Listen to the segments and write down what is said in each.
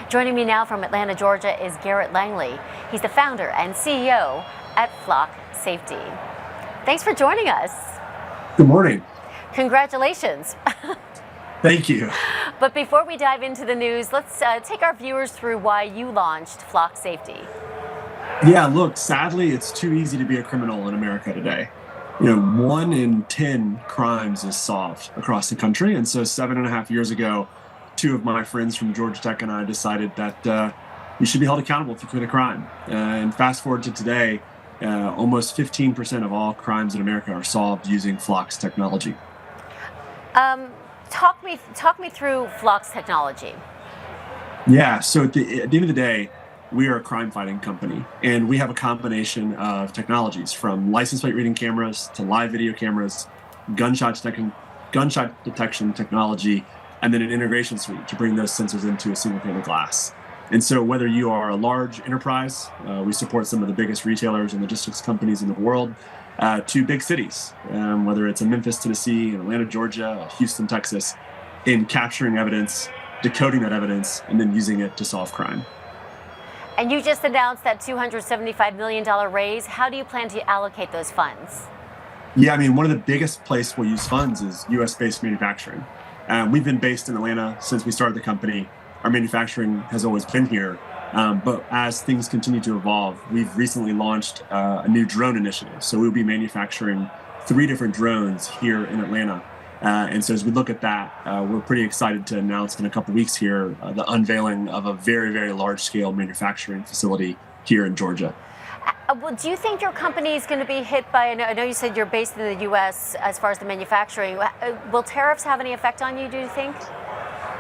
Joining me now from Atlanta, Georgia is Garrett Langley. He's the founder and CEO at Flock Safety. Thanks for joining us. Good morning. Congratulations. Thank you. But before we dive into the news, let's take our viewers through why you launched Flock Safety. Yeah, look, sadly, it's too easy to be a criminal in America today. 1 in 10 crimes is solved across the country. And so 7.5 years ago, two of my friends from Georgia Tech and I decided that you should be held accountable if you commit a crime. And fast forward to today, almost 15% of all crimes in America are solved using Flock's technology. Talk me through Flock's technology. Yeah, so at the end of the day, we are a crime fighting company, and we have a combination of technologies from license plate reading cameras to live video cameras, gunshot detection technology, and then an integration suite to bring those sensors into a single pane of glass. And so whether you are a large enterprise, we support some of the biggest retailers and logistics companies in the world, to big cities, whether it's in Memphis, Tennessee, Atlanta, Georgia, Houston, Texas, in capturing evidence, decoding that evidence, and then using it to solve crime. And you just announced that $275 million raise. How do you plan to allocate those funds? Yeah, one of the biggest places we'll use funds is US-based manufacturing. We've been based in Atlanta since we started the company. Our manufacturing has always been here. But as things continue to evolve, we've recently launched a new drone initiative. So we'll be manufacturing 3 different drones here in Atlanta. And so as we look at that, we're pretty excited to announce in a couple weeks here the unveiling of a very, very large-scale manufacturing facility here in Georgia. Well, do you think your company is going to be hit by, I know you said you're based in the U.S. as far as the manufacturing. Will tariffs have any effect on you, do you think?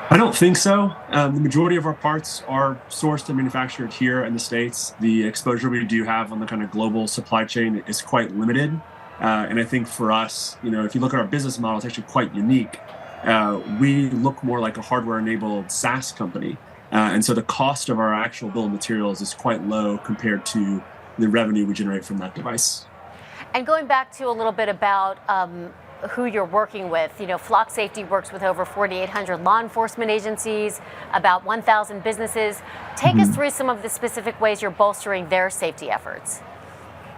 I don't think so. The majority of our parts are sourced and manufactured here in the States. The exposure we do have on the kind of global supply chain is quite limited. And I think for us, if you look at our business model, it's actually quite unique. We look more like a hardware-enabled SaaS company. And so the cost of our actual bill of materials is quite low compared to the revenue we generate from that device. And going back to a little bit about who you're working with, Flock Safety works with over 4,800 law enforcement agencies, about 1,000 businesses. Take us through some of the specific ways you're bolstering their safety efforts.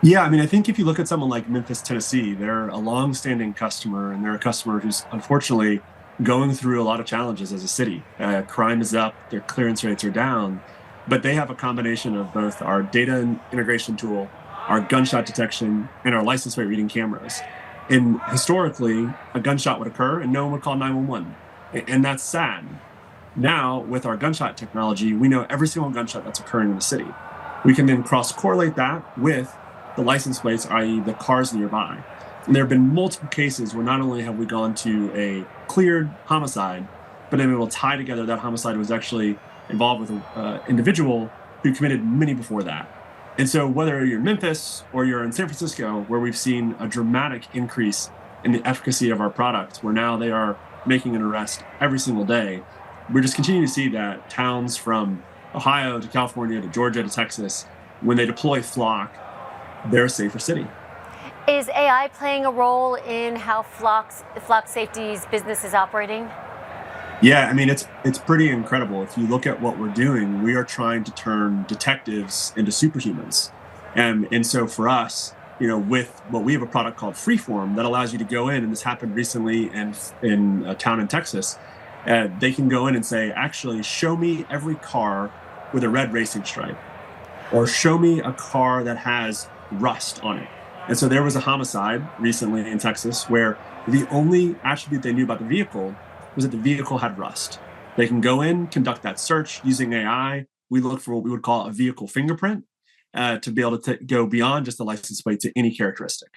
Yeah, I think if you look at someone like Memphis, Tennessee, they're a long-standing customer, and they're a customer who's unfortunately going through a lot of challenges as a city. Crime is up, their clearance rates are down, but they have a combination of both our data integration tool, our gunshot detection, and our license plate reading cameras. And historically, a gunshot would occur and no one would call 911. And that's sad. Now, with our gunshot technology, we know every single gunshot that's occurring in the city. We can then cross-correlate that with the license plates, i.e. the cars nearby. And there have been multiple cases where not only have we gone to a cleared homicide, but then we will tie together that homicide was actually involved with an individual who committed many before that. And so whether you're in Memphis or you're in San Francisco, where we've seen a dramatic increase in the efficacy of our products, where now they are making an arrest every single day, we're just continuing to see that towns from Ohio to California to Georgia to Texas, when they deploy Flock, they're a safer city. Is AI playing a role in how Flock Safety's business is operating? Yeah, it's pretty incredible. If you look at what we're doing, we are trying to turn detectives into superhumans. And so for us, with what we have a product called Freeform that allows you to go in, and this happened recently in a town in Texas, they can go in and say, actually, show me every car with a red racing stripe, or show me a car that has rust on it. And so there was a homicide recently in Texas where the only attribute they knew about the vehicle was that the vehicle had rust. They can go in, conduct that search using AI. We look for what we would call a vehicle fingerprint to be able to go beyond just the license plate to any characteristic.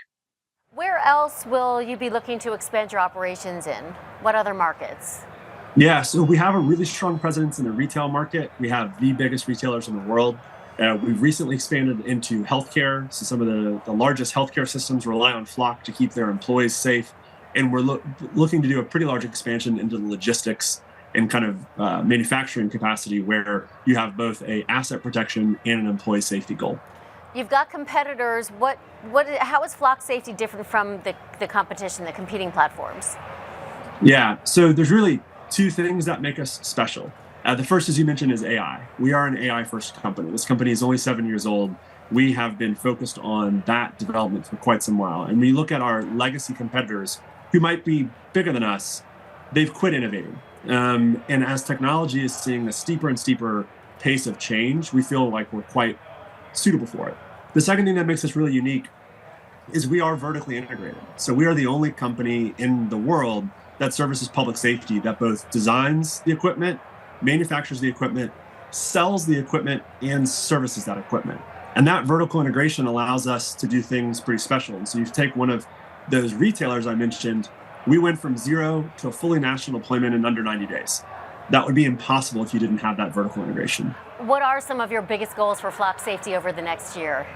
Where else will you be looking to expand your operations in? What other markets? Yeah, so we have a really strong presence in the retail market. We have the biggest retailers in the world. We've recently expanded into healthcare. So some of the largest healthcare systems rely on Flock to keep their employees safe. And we're looking to do a pretty large expansion into the logistics and kind of manufacturing capacity, where you have both a asset protection and an employee safety goal. You've got competitors. How is Flock Safety different from the competition, the competing platforms? Yeah, so there's really 2 things that make us special. The first, as you mentioned, is AI. We are an AI first company. This company is only 7 years old. We have been focused on that development for quite some while. And when you look at our legacy competitors who might be bigger than us, they've quit innovating. And as technology is seeing a steeper and steeper pace of change, we feel like we're quite suitable for it. The second thing that makes us really unique is we are vertically integrated. So we are the only company in the world that services public safety that both designs the equipment, manufactures the equipment, sells the equipment, and services that equipment. And that vertical integration allows us to do things pretty special. And so you take one of those retailers I mentioned, we went from zero to a fully national deployment in under 90 days. That would be impossible if you didn't have that vertical integration. What are some of your biggest goals for flock safety over the next year?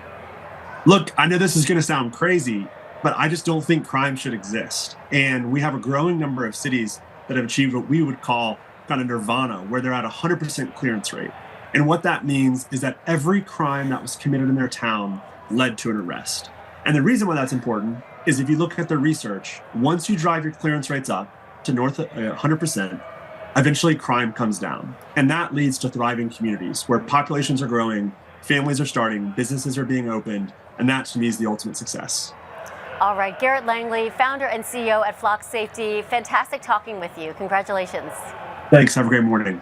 Look, I know this is going to sound crazy, but I just don't think crime should exist. And we have a growing number of cities that have achieved what we would call kind of nirvana, where they're at 100% clearance rate. And what that means is that every crime that was committed in their town led to an arrest. And the reason why that's important is if you look at the research, once you drive your clearance rates up to north of 100%, eventually crime comes down. And that leads to thriving communities where populations are growing, families are starting, businesses are being opened, and that to me is the ultimate success. All right, Garrett Langley, founder and CEO at Flock Safety. Fantastic talking with you. Congratulations. Thanks. Have a great morning.